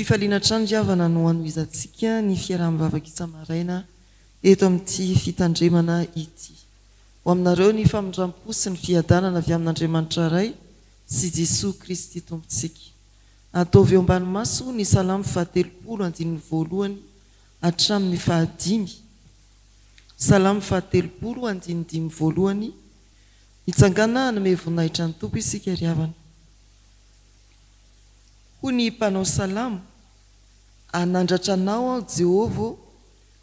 fifaliana trano diavana no anoizantsika ny fiaraha-mivavaka itsamaraina eto amin'ity fitandremana ity. Ho aminareo ny famindrampo sy ny fiadanana avy amin'Andriamanitra ray sy Jesosy Kristy tompontsika. Ataovy eo ambany maso ny salamo 7:1 hatramin'ny 5. Salamo 7:1 hitsangana hanome voninahitra ny Tompo isika ry havana. Ho ny mpanao salamo, anandratra anao aho Jehovah,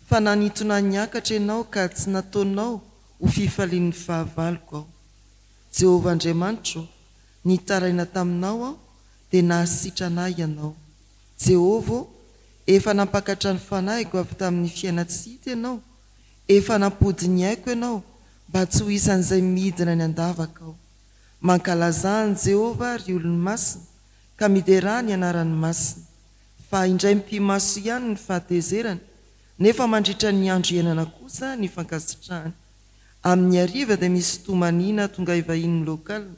fa nanitona niakatra ianao ka tsy nataonao ho fifalian'ny fahavaloko aho. Jehovah Andriamanitra, nitaraina taminao aho dia nahasitra anahy ianao. Jehovah, efa nampakatra ny fanahiko avy tamin'ny fiaina-tsy hita ianao, efa nampody ny aiko ianao mba tsy ho isan'izay midina ny andavaka aho. Mankalaza ny Jehovah ry olony masina, ka midera ny anaran'ny masina. Fa indray mpimaso ihany ny fahatezerany, nefa mandritra ny andro iainana kosa ny fankasitrahany. Amin'ny hariva dia misy tomanina tonga ivahiny lokalina,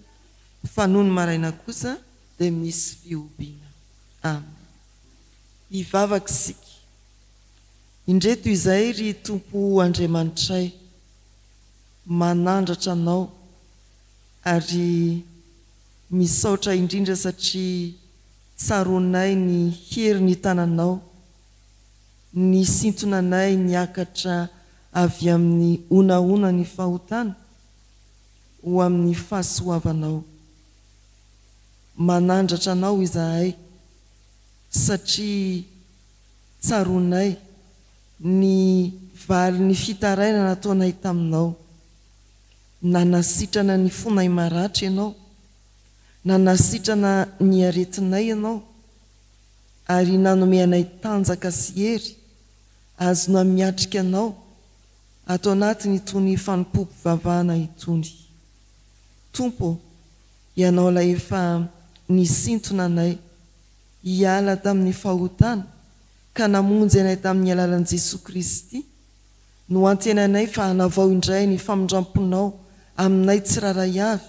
fa noho ny maraina kosa dia misy fiompiana. Amen. Hivavaka isika. Indreto izay ry Tompo Andriamanitray, manandratra anao ary misaotra indrindra satria tsaronay ny hery ny tananao, ny sintonanay niakatra avy amin'ny onaona ny fahotana ho amin'ny fahasoavanao. Manandratra anao izahay satria tsaronay ny valy ny fitaraina nataonay taminao. Nanasitrana ny fonay maratra ianao, nanasitrana ny aretinay ianao, ary nanomeanay tanjaka sy hery azona miatrika anao ato anatiny itony fanompoam-pivavahana itony. Tompo, ianao ilay efa nisintona anay hiala tamin'ny fahotana ka namonjy anay tamin'ny alalan'i Jesosy Kristy, no antenanay fa hanavao indray ny famindramponao aminay tsiraray avy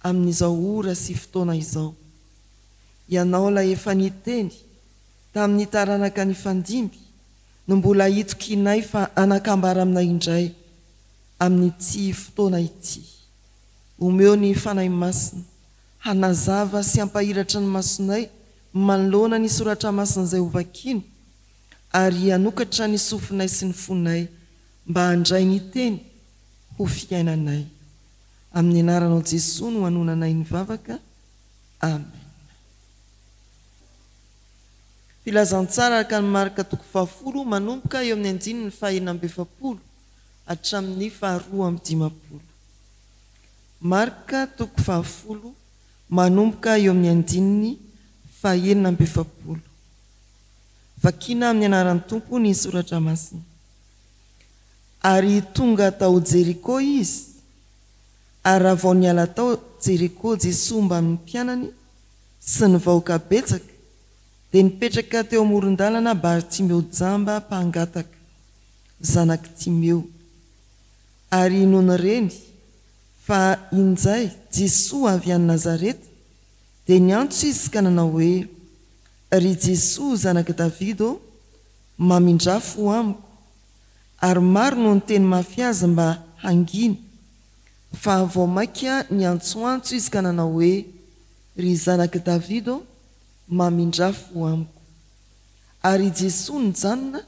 amin'izao ora sy fotoana izao. Ianao ilay efa niteny tamin'ny taranaka ny fandimby, no mbola hitokinay fa anakambara aminay indray amin'ity fotoana ity. Omeo ny fanahy masina, hanazava sy hampahiratra ny masonay manoloana ny soratra masina izay hovakiana, ary hanokatra ny sofinay sy ny fonay mba handray ny teny ho fiainanay. Amin'ny anaranao Jesosy no hanonanay ny vavaka. Amen. Filazantsara araka ny marika 20 manomboka eo amin'ny 9:7 hatramin'ny 12:50. Marika 20 manomboka eo amin'ny 9:7. Vakiana amin'ny anaran'ny Tompo ny soratra masina. Ary tonga tao Jeriko izy, ary raha vao niala tao Jeriko Jesosy mba amin'ny mpianany sy ny vahoaka betsaka, dia nipetraka teo amoron-dalana Bartimeo jamba mpangataka, zanaky Timeo. Ary noho nyreny fa injay Jesosy avy any Nazareta, dia niantso izy ka nanao hoe, ry Jesosy zanaky Davido, mamindrafo amiko. Ary maro no niteny mafy azy mba hangina, fa vao maika niantsoantso izy ka nanao hoe, ry zanaky Davido, mamindrafo amiko. Ary Jesosy nijanona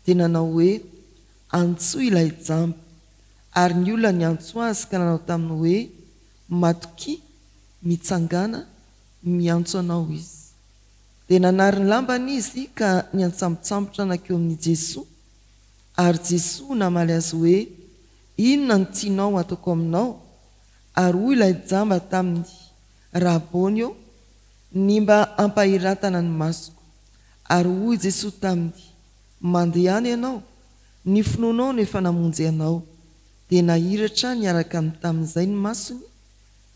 dia nanao hoe, antsoa ilay jamba. Ary ny olona niantso azy ka nanao taminy hoe, matoki, mitsangana, miantso anao izy. Dia nanary ny lambany izy ka niantsambontsambotra nakeo amin'ny Jesosy. Ary Jesosy namaly azy hoe, inona no tianao ataoko aminao? Ary hoy ilay jamba taminy, Rabonio, ny mba ampahiratana ny masoko. Ary hoy Jesosy taminy, mandeha any ianao, ny finoanao no efa namonjy ianao. Dia nahiratra niaraka amin'ny tamin'izay ny masony,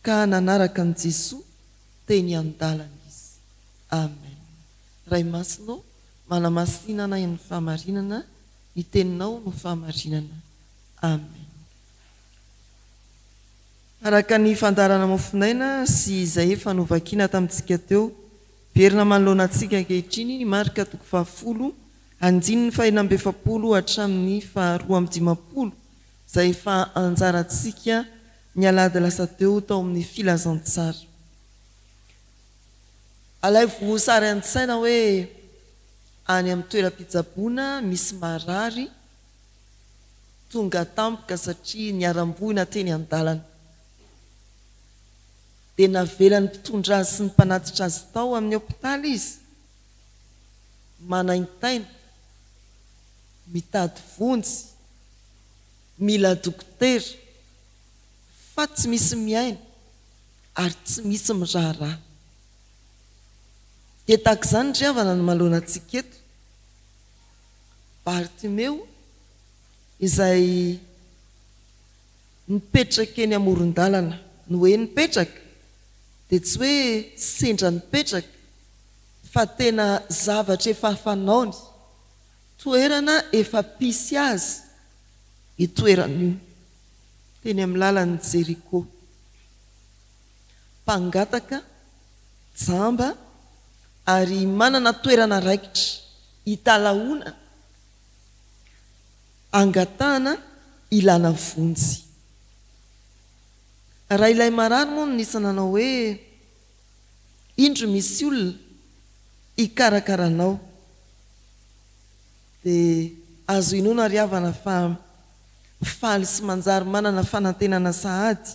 ka nanaraka ny Jesosy teny an-dalana izy. Amen. Ray masinao, manamasinana ny fahamarinana, ny teninao no fahamarinana. Amen. Araka ny fandarana mofinaina sy izay efa novakiana tamintsika teo, verina manoloanantsika ankehitriny ny marika toko 10 andininy fahinambe fapolo hatramin'ny 12 izay efa anjarantsika ny alady lasa teo tao amin'ny filazantsara. Alay vosary an-tsaina hoe any amin'ny toeram-pitsaboana misy marary tonga tampoka satria niaram-boina teny an-dalana. Dia navelany mpitondra azy sy ny mpanatitra azy tao amin'ny hôpitaly izy, manaintaina, mitady vonjy, mila dokotera, fa tsy misy miaina ary tsy misy miraharaha. Dia tahaka izany ry havana ny maloanantsika eto. Bartimeo izay nipetraka eny amoron-dalana, no hoe nipetraka dia tsy hoe sendra nipetraka fa tena zavatra efa fanaony, toerana efa pisy azy itoeran'io teny amin'ny lalan'ny Jeriko. Mpangataka, jamba ary manana toerana raikitra hitalaona, angatahana, ilana vonjy. Raha ilay marary moa no nisy nanao hoe indro misy olona hikarakaranao, dia azo inona ry havana fa faly sy manjary manana fanantenana sahady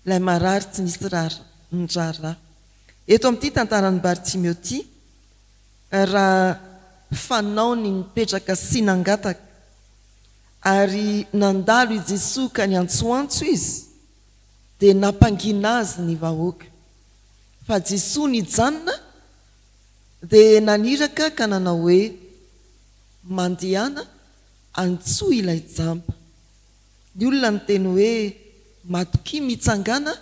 ilay marary tsy nisy niraharaha. Eto amin'ity tantarany Bartimeo ity, raha fanao ny mipetraka sy nangataka ary nandalo i Jesosy ka ny antsoantso izy, dia nampangina azy ny vahoaka. Fa Jesosy nijanona dia naniraka ka nanao hoe mandehana antsoa ilay jamba. Ny olona ny teny hoe matoki mitsangana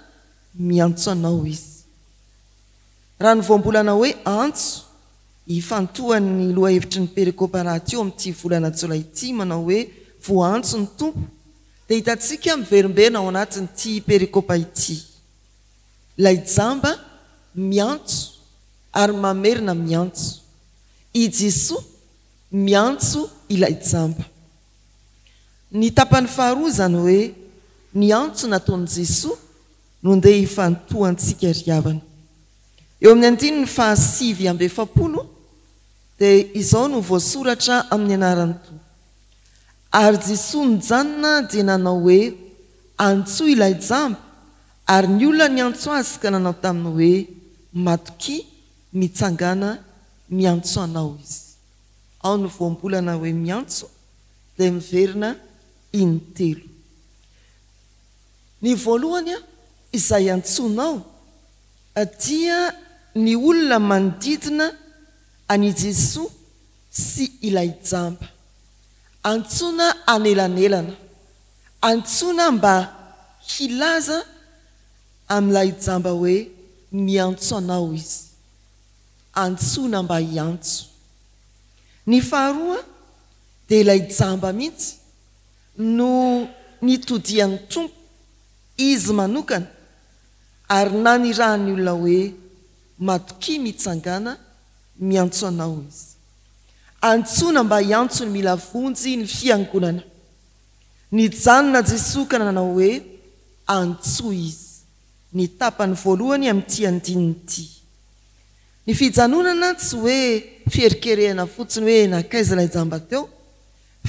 miantso anao izy. Raha ny voambolana hoe antso hifantohan'ny loha hevitry ny perikôpa rahateo amin'ity volana Jolay ity, manao hoe voantso ny tompo, dia hitantsika miverimberina ao anatin'ity perikôpa ity. Ilay jamba miantso ary mamerina miantso. I Jesosy miantso ilay jamba. Ny tapany faharoa zany hoe ny antso nataon'i Jesosy no ndeha hifantohantsika ry havana. Eo amin'ny andininy 7:7 dia izao no voasoratra amin'ny anaran'ny Tompo. Ary Jesosy nijanona dia nanao hoe antsoa ilay jamba, ary ny olona ny antso azy ka nanao taminy hoe matoki mitsangana miantso anao izy. Ao no voambolana hoe miantso dia miverina intelo. Ny voalohany izay antsonao dia ny olona manodidina ani Jesosy sy ilay jamba. Antsona anelanelana, antsona mba hilaza amin'ilay jamba hoe miantso anao izy, antsona mba hiantso. Ny faharoa dia ilay jamba mihitsy no nitodian'ny Tompo izy manokana, ary nanirahany olona hoe matoki mitsangana miantso anao izy. Antsona mba hiantso ny mila vonjy ny fiangonana. Nijanona Jesosy ka nanao hoe antsoa izy. Ny tapany voalohany amin'ity andininy ity. Ny fijanonana tsy hoe fierikerehana fotsiny hoe nakaiza ilay jamba teo,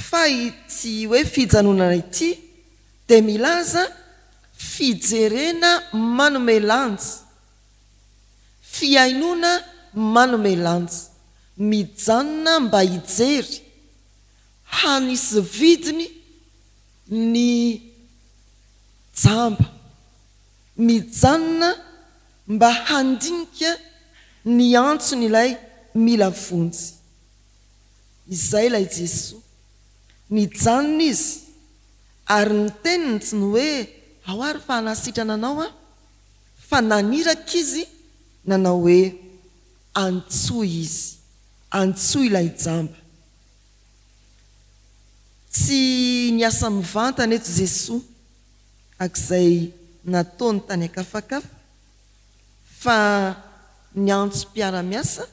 fa ity hoe fijanonana ity dia milaza fijerena manome lanja, fiainona manome lanja, mijanona mba hijery hanisy vidiny ny jamba, mijanona mba handinika ny antsony ilay mila vonjy. Izay ilay Jesosy nijanona izy, ary ny teniny tsy ny hoe ao ary fa hanasitrana anao fa naniraka izy nanao hoe antsoa izy, antsoa ilay jamba. Tsy niasa mivantana eto Jesosy akizay nataony tany akafakafa, fa ny antso mpiara-miasa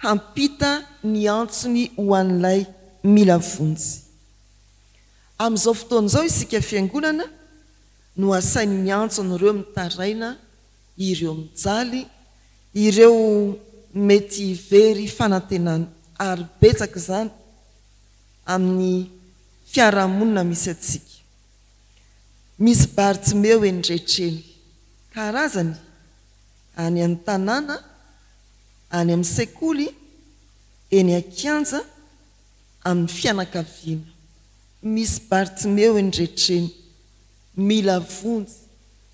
hampita ny antsony ho an'ilay mila vonjy. Amin'izao fotoan'izao isika fiangonana no asainy miantso an'ireo mitaraina, ireo mijaly, ireo mety very fanantenana ary betsaka izany amin'ny fiarahamonina misy atsika. Misy Bartimeo endretreny karazany any amin'ny tanàna, any amin'ny sekoly, eny an-kianja, amin'ny fianakaviana. Misy Bartimeo endretreny mila vonjy,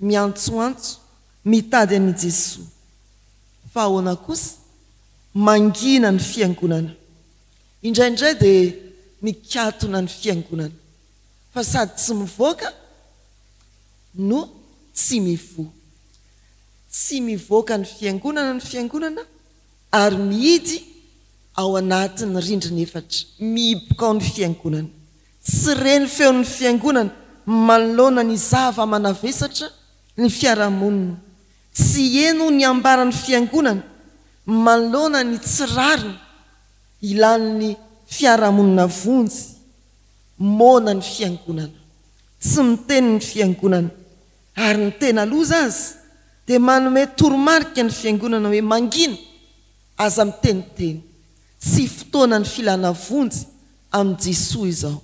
miantsoantso, mitady an'i Jesosy. Fa ahoana kosa mangina ny fiangonana. Indraindray dia mikatona ny fiangonana, fa sady tsy mivoaka no tsy mivoa. Tsy mivoaka ny fiangonana ary mihidy ao anatin'ny rindrina efatra, mihiboka ao ny fiangonana. Tsy reny feon'ny fiangonana manoloana ny zava-manavesatra ny fiarahamonina. Tsy eno ny ambaran'ny fiangonana manoloana ny tsirariny ilan'ny fiarahamonina vonjy mona ny fiangonana. Tsy miteny ny fiangonana ary ny tena loza azy dia manome toromarika ny fiangonana hoe mangina aza miteniteny. Tsy fotoana ny filana vonjy amin'ny Jesosy izao.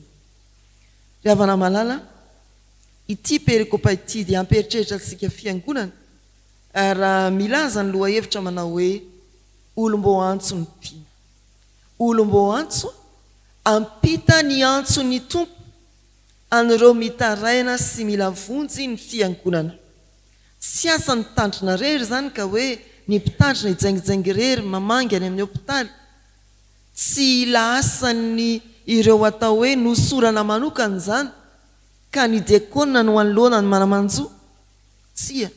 Ry havana malala, ity perikopa ity dia ampieritreritra antsika fiangonana raha milaza ny loha hevitra manao hoe olom-bo antso ny mpino. Olom-bo antso ampita ny antso ny tompo an'ireo mitaraina sy mila vonjy ny fiangonana. Tsy asa ny tandrina rery zany ka hoe ny mpitandrina ijaingijaingy rery mamangy any amin'ny hopitaly. Tsy lasan'ny ireo atao hoe nosorana manokana zany ka ny diakona no anoloana ny manamanjo. Tsia,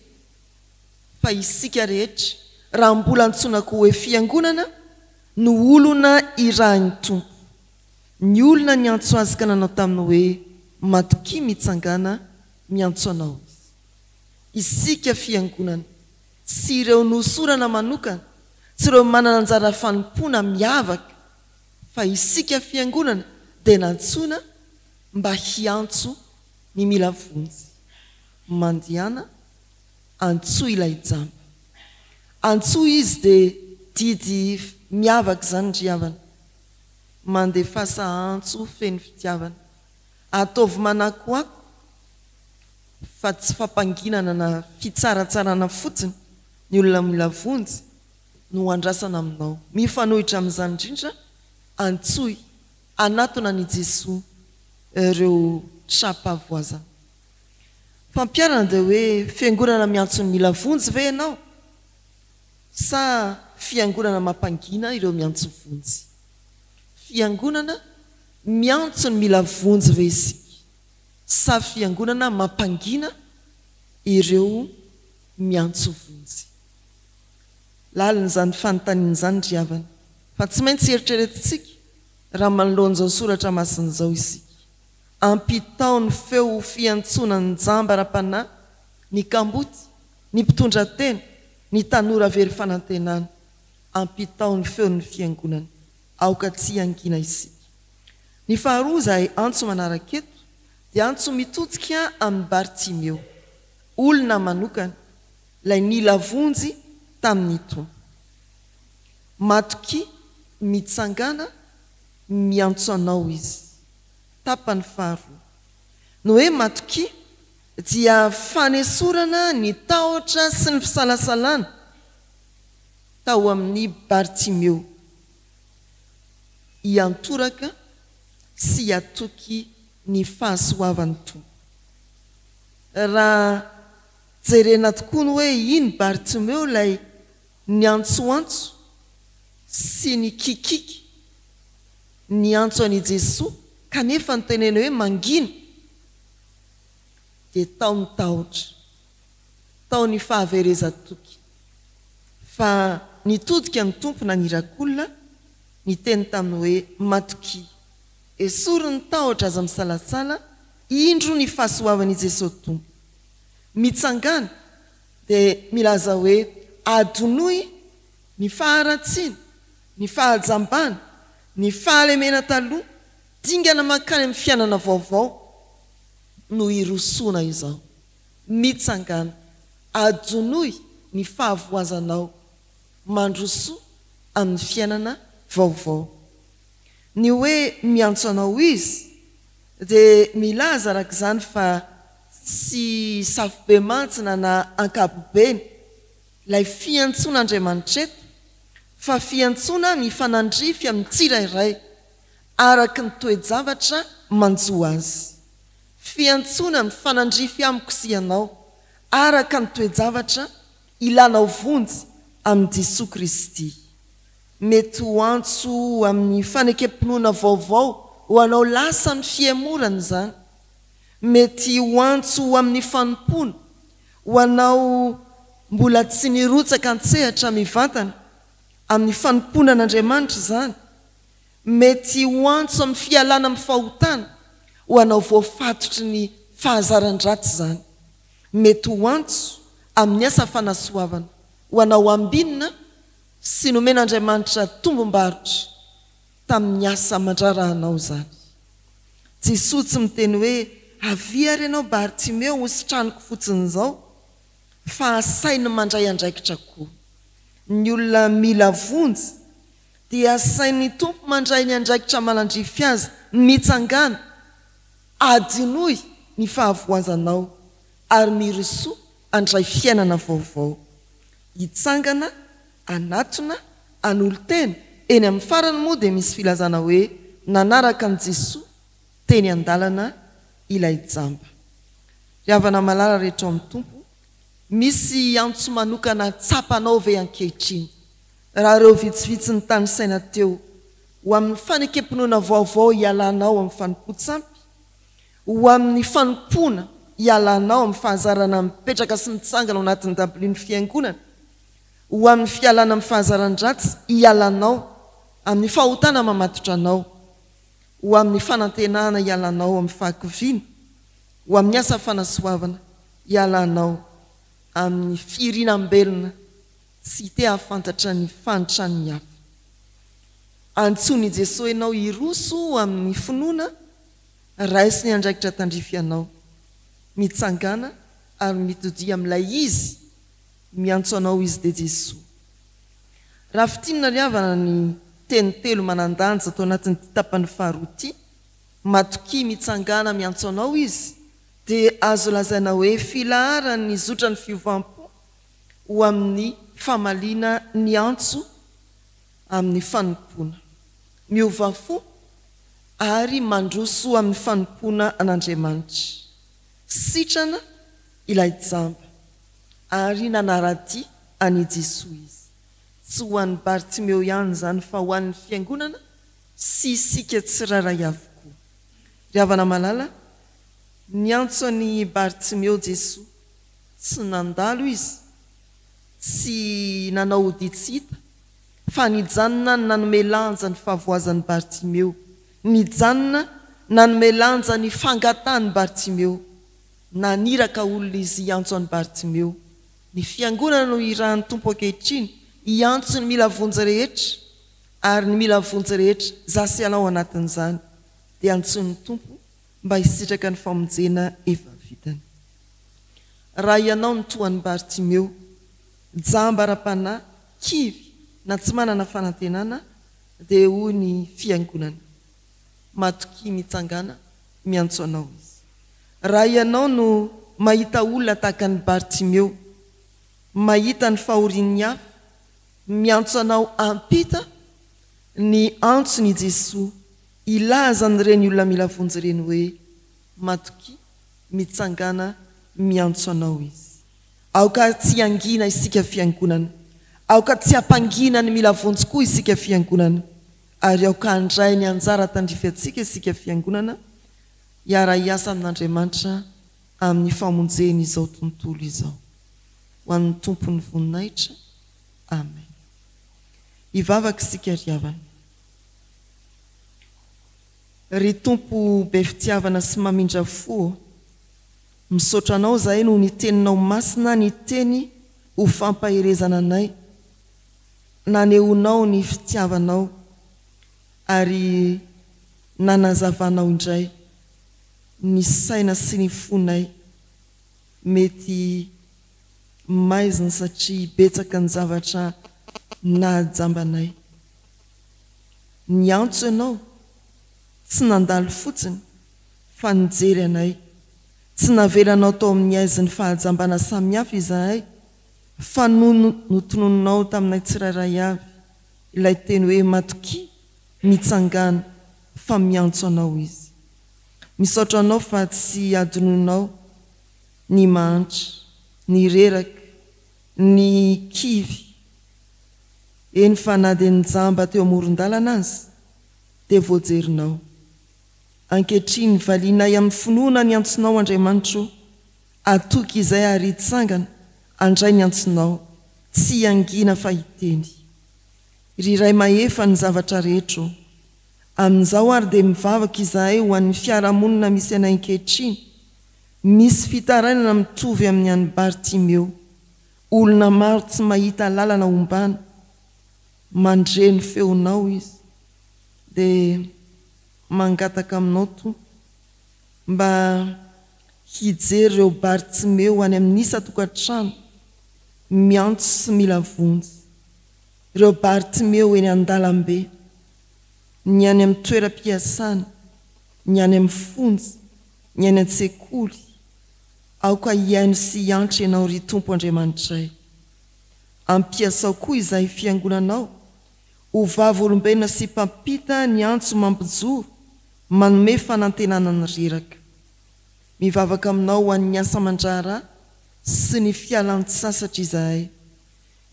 fa isika rehetra raha mbola antsonako hoe fiangonana no olona irahan'ny tompo. Ny olona ny antso azy ka nanao taminy hoe matoki mitsangana miantso anao. Isika fiangonana, tsy ireo nosorana manokana, tsy ireo manana anjara fanompona miavaka, fa isika fiangonana dia nantsona mba hiantso ny mila vonjy. Mandihana, antsoa ilay jamba. Antsoa izy dia didy miavaka zany ry havana. Mandefasa antso feno fitiavana. Ataovy manakoako fa tsy fampanginana na fitsaratsarana fotsiny ny olona mila vonjy no andrasana aminao. Mifanohitra amin'izany indrindra antsoy anatona ny Jesosy ireo trapavoazana. Fampiarana dia hoe fiangonana miantso ny mila vonjy ve ianao sa fiangonana mampangina ireo miantso vonjy? Fiangonana miantso ny mila vonjy ve isika sa fiangonana mampangina ireo miantso vonjy? Lalin'izany fanontanian'izany ry havana, fa tsy maintsy eritreretintsika raha manoloan'izao soratra masin'izao isika. Ampitao ny feo fiantsoana ny jamba ra-panahy, ny kamboty, ny mpitondra tena, ny tanora very fanantenana. Ampitao ny feo ny fiangonana, aoka tsy angina isika. Ny faharoa izay antso manaraka eto dia antso mitodika amin'ny Bartimeo, olona manokana ilay nila vonjy tamin'ny tompo. Matoki mitsangana miantso anao izy. Tapany faharoa. No hoe matoki dia fanesorana ny tahotra sy ny fisalasalana tao amin'ny Bartimeo, hiantoraka sy hiatoky ny fahasoavan'ny tompo. Raha jerena tokoa ny hoe iny Bartimeo ilay ny antsoantso sy ny kikiky ny antso an'i Jesosy kanefa ny tenena hoe mangina, dia tao ny tahotra, tao ny fahavereza-toky. Fa nitodika ny tompo nanirakolona ny teny taminy hoe matoki, esory ny tahotra aza misalasala, indro ny fahasoavan'i Jesosy tompo. Mitsangana dia milaza hoe adonoy ny faharatsiana ny fahajambana ny fahalemena taloha dingana mankany amin'ny fiainana vaovao no irosoana izao mitsangana ajonoy ny fahavoazanao mandroso amin'ny fiainana vaovao ny hoe miantso anao izy dia milaza araka izany fa sy safobe mantsina na ankapobeny ilay fiantsoan'Andriamanitra eto fa fiantsoana mifanandrify amin'ny tsirairay araka ny toe-javatra manjo azy fiantsoana mifanandrify amiko sy ianao araka ny toe-javatra ilanao vonjy amin'ny Jesosy Kristy mety ho antso amin'ny fanekempinoana vaovao ho anao lasa ny fiemorana izany mety ho antso amin'ny fanompona ho anao mbola tsy nirotsaka an-tsehatra mivantana amin'ny fanompona an'Andriamanitra izany mety ho antso amin'ny fialana amin'ny fahotana ho anao voafatotry ny fahazaran-dratsy izany mety ho antso amin'ny asa fanasoavana ho anao ambinina sy nomen'Andriamanitra tombom-barotra tamin'ny asa mandrarahanao izany Jesosy tsy miteny hoe avia ary ianao Bartimeo hositraniko fotsiny izao fa asainy mandray andraikitra koa ny olona mila vonjy dia asain'ny tompo mandray ny andraikitra malandrify azy mitsangana adinoy ny fahavoazanao ary miroso andray fiainana vaovao hitsangana anatona an'olo-tena eny amin'ny farany moa dia misy filazana hoe nanaraka an' Jesosy teny an-dalana ilay jamba ry havana malala rehetra ao amin'ny tompo misy antso manokana tsapanao ve ankehitriny raha reo vitsivitsy ny tany saina teo ho amin'ny fanekempinoana vaovao hialanao amin'ny fanompo-tsampy ho amin'ny fanompona hialanao amin'ny fahazarana mipetraka sy mitsangana ao anatin'ny dabilion'ny fiangonana ho amin'ny fialana amin'ny fahazaran-dratsy hialanao amin'ny fahotana mamatotra anao ho amin'ny fanantenana hialanao amin'ny fahakoviana ho amin'ny asa fanasoavana hialanao amin'ny firinam-belona tsy te hahafantatra ny fantrany hafa antsony Jesosy ianao iroso amin'ny finoana raisy ny andraikitra tandrify anao mitsangana ary mitodia amin'ilay izy miantso anao izy de Jesosy raha fitinina ry havana ny teny telo manandanja atao anatin'ny tapany faharoa matoki mitsangana miantso anao izy dia azo lazaina hoe filaharany zotra ny fiovampo ho amin'ny famaliana ny antso amin'ny fanompona miova fo ary mandroso amin'ny fanompona an'Andriamanitra sitrana ilay jamba ary nanaradia any Jesosy izy tsy ho an'ny Bartimeo ihany izany fa ho an'ny fiangonana sy isika tsiraray avokoa ry havana malala ny antso any Bartimeo Jesosy tsy nandalo izy tsy nanao oditsita fa nijanona nanome lanja ny fahavoazan'ny Bartimeo nijanona nanome lanja ny fangatahany Bartimeo naniraka olona izy hiantso any Bartimeo ny fiangonana no irahan'ny tompo ankehitriny hiantso ny mila vonjy rehetra ary ny mila vonjy rehetra zasy anao anatin'izany dia antson'ny tompo mba hisitraka ny famonjena efa vitany raha ianao ny toan'ny Bartimeo jamba ra-panahy kivy na tsy manana fanantenana dia hoy ny fiangonana matoki mitsangana miantso anao izy raha ianao no mahita olona tahaka ny Bartimeo mahita ny fahorian'ny hafa miantso anao ampita ny antso ny Jesosy ilaza ny reny olona mila vonjy reny hoe matoki mitsangana miantso anao izy aoka tsy angina isika fiangonana aoka tsy ampangina ny mila vonjy koa isika fiangonana ary aoka andray ny anjara tandrify atsika isika fiangonana hiara hiasa amin'Andriamanitra amin'ny famonjeny izao tontolo izao ho an'ny tompony voninahitra amen hivavaka isika ry havana ry tompo be fitiavana sy mamindra fo misaotra anao zahay no ny teninao masina ny teny ho fampaherezana anay naneonao ny fitiavanao ary nanazavanao indray ny saina sy ny fonay mety maizina satria betsaka ny zavatra nahajambanay. Ny antso ianao tsy nandalo fotsiny fa nijery anay, tsy navelanao tao amin'ny aiziny fahajambana samihafa izahay fa notonononao taminay tsirairay avy ilay teny hoe matokia mitsangana fa miantso anao izy. Misaotra anao fa tsy adononao ny mahantra, ny reraka, ny kivy. Eny fa na dia nijamba teo amoron-dalana azy dia voajerinao. Ankehitriny valinay amin'ny finoana ny antsonao Andriamanitro, atoky izay ary hitsangana andray ny antsonao, tsy angina fa hiteny. Riray mahefa ny zavatra rehetra. Amin'izao ary dia mivavaka izahay ho an'ny fiarahamonina misy anay ankehitriny, misy fitarainana mitovy amin'ny an'ny Bartimeo, olona maro tsy mahita lalana ombana. Mandre ny feonao izy dia mangataka aminao to mba hijery ireo Bartimeo any amin'ny isa-tokantrano miantso sy mila vonjy, ireo Bartimeo eny an-dalambe, ny any amin'ny toeram-piasana, ny any amin'ny fonjy, ny any an-tsekoly, aoka hiaino sy hiantry ianao ry Tompo Andriamanitray. Ampiasao koa izay fiangonanao ho vavy olombelona sy mpampita ny antso mampijoro manome fanantenana ny reraka. Mivavaka aminao ho an'ny asa aman-draharaha sy ny fialan-tsasatra izahay.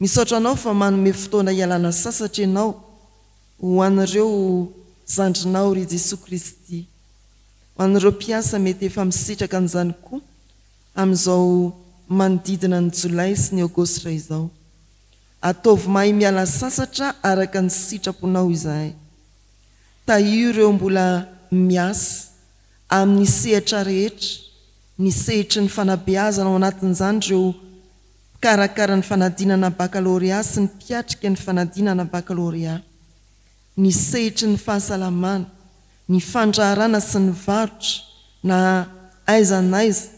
Misaotra anao fa manome fotoana ialana sasatra ianao ho an'ireo zandrinao ry Jesosy Kristy, ho an'ireo mpiasa mety efa misitraka an'izany koa amin'izao manodidina ny Jolay sy ny Aogositra izao. Ataovy mahay miala sasatra araka ny sitraponao izahay. Tahio ireo mbola miasa amin'ny sehatra rehetra, ny sehitry ny fanabeazana ao anatin'izany ireo karakara ny fanadinana bakalorea sy ny mpiatrika ny fanadinana bakalorea, ny sehitry ny fahasalamana, ny fandraharana sy ny varotra na aiza naiza,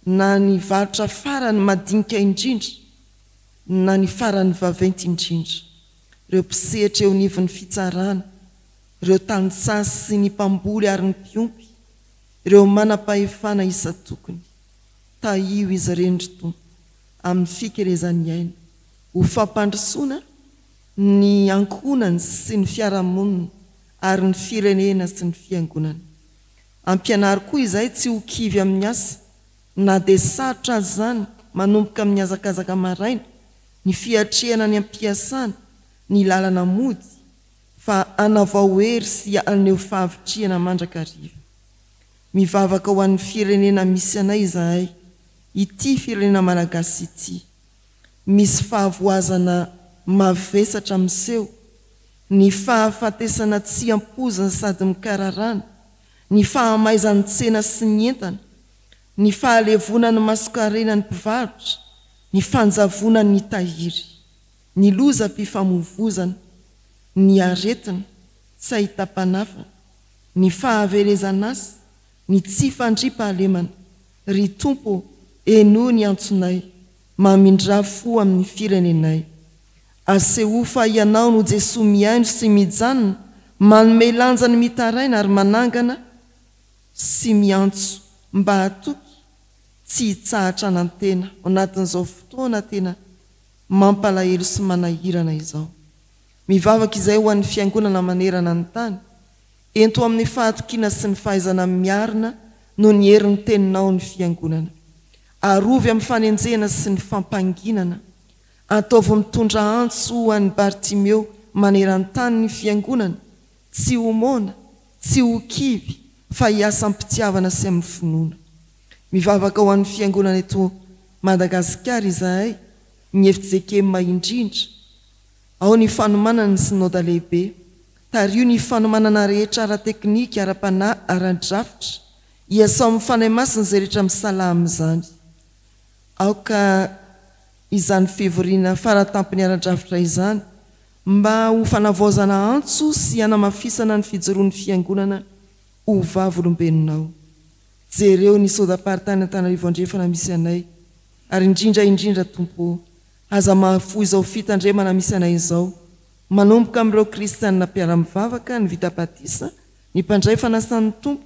na ny varotra farany madinika indrindra na ny farany vaventy indrindra, ireo mpisehatra eo nivon'ny fitsarana, ireo tanitsasy sy ny mpamboly ary ny mpiompy, ireo manam-pahefana isa-tokony. Tahio izy ireny ry Tompo amin'ny fikerezany aina, ho fampandrosoana ny ankonany sy ny fiarahamonina ary ny firenena sy ny fiangonana. Ampianary koa izahay tsy ho kivy amin'ny asa, na dia sarotra azy zany manomboka amin'ny hazakazaka maraina, ny fiatrehana ny ampiasana, ny lalana mody, fa anavao hery sy aneho fahavitriana mandrakariva. Mivavaka ho an'ny firenena misy anay izahay, ity firenena malagasy ity. Misy fahavoazana mavesatra miseho, ny fahafatesana tsy ampozana sady mikararana, ny fahamaizan'ny tsena sy ny entana, ny fahalevona ny masokarena ny mpivarotra, ny fanjavona ny tahiry, ny loza-pifamovozana, ny aretina tsy ahita-panafana, ny fahavelezana asa, ny tsy fandriam-pahalemana. Ry Tompo, eno ny antsonay, mamindra fo amin'ny firenenay. Aseho fa ianao no Jesosy miaino sy mijanona, manome lanja ny mitaraina ary manangana sy miantso mba hatoky tsy hitsahatra anantena ao anatin'izao fotoana tena mampalahelo sy manahirana izao. Mivavaka izay ho an'ny fiangonana manerana ny tany, ento amin'ny fahatokiana sy ny fahaizana miarina no ny herin'ny teninao ny fiangonana. Arovy amin'ny fanenjena sy ny fampanginana, ataovy mitondra antso ho an'ny Bartimeo maneran-tany ny fiangonana, tsy ho mona, tsy ho kivy, fa hiasa ampitiavana sy amin'ny finoana. Mivavaka ho an'ny fiangonana eto Madagasikara izahay, ny FJKM indrindra, ao ny fanomanana ny synode lehibe, tario ny fanomanana rehetra ara-teknika, ara-panahy, ara-drafitra, hiasao amin'ny fanahy masina izay rehetra misala amin'izany. Aoka izany fivoriana faratampony ara-drafitra izany mba ho fanavaozana antso sy hanamafisana ny fijoroan'ny fiangonana ho vavolombelonao. Jereo ny sodaparitany Antananarivo andrefana misy anay, ary indrindra Tompo, aza mahafo izao fitandremana misy anay izao, manomboka amin'ireo kristianina mpiara-mivavaka, ny vita batisa, ny mpandray fanasan'ny Tompo,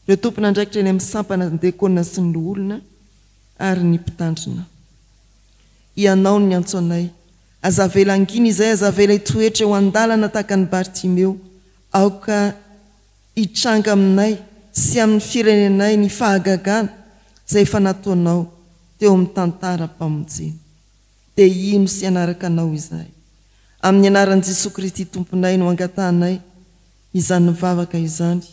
ireo tompona andraikitra eny amin'ny sampana dekona sy ny olona, ary ny mpitandrina. Ianao ny antso anay, azavela anginy izay azavela itoetra eo an-dalana tahaka ny Bartimeo, aoka hitranga aminay sy amin'ny firenenay ny fahagagana izay efa nataonao teo amin'ny tantara mpamonjena. Dia ino sy anaraka anao izay. Amin'ny anaran'i Jesosy Kristy Tomponay no angatahnay izany nivavaka izany.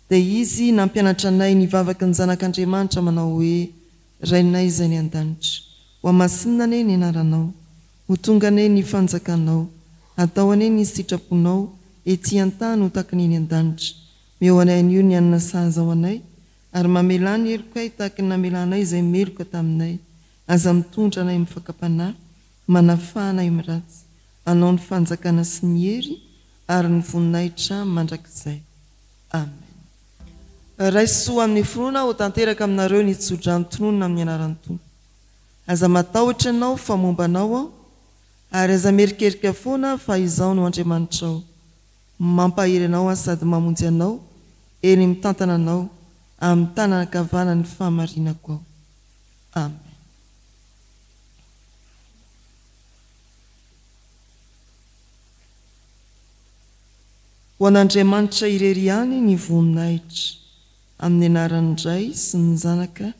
Dia izy nampianatra anay nivavaka ny zanak'Andriamanitra manao hoe Rainay izay ny an-danitra. Ho amasinina ane ny anaranao, ho tonga ane ny fanjakanao, atao ane ny sitraponao, ety an-tany ho tahaka ny an-danitra. Meo anay an'io ny anana sahaza ao anay, ary mamela ny helokay tahaka ny namelanay izay meloka taminay. Aza mitondra anay mifakapanahy, manafahanay miratsy, anao ny fanjakana sy ny hery, ary ny voninahitra mandrakizay. Amen. Raisoa amin'ny finoana ho tanteraka aminareo ny tsodrano tononona amin'ny anaran'ny Tompo. Aza matahotra anao fa momba anao aho, ary aza merikerika foana fa izao no Andriamanitra ao. Mampahery anao sady mamonjy anao, eny mitantana anao, amin'ny tanana kavana ny fahamarinako ao. Amen. Ho an'Andriamanitra irery ihany ny voninahitra, amin'ny anaran'ny Ray sy ny Zanaka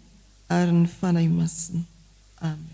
ary ny fanahy masina. Amen.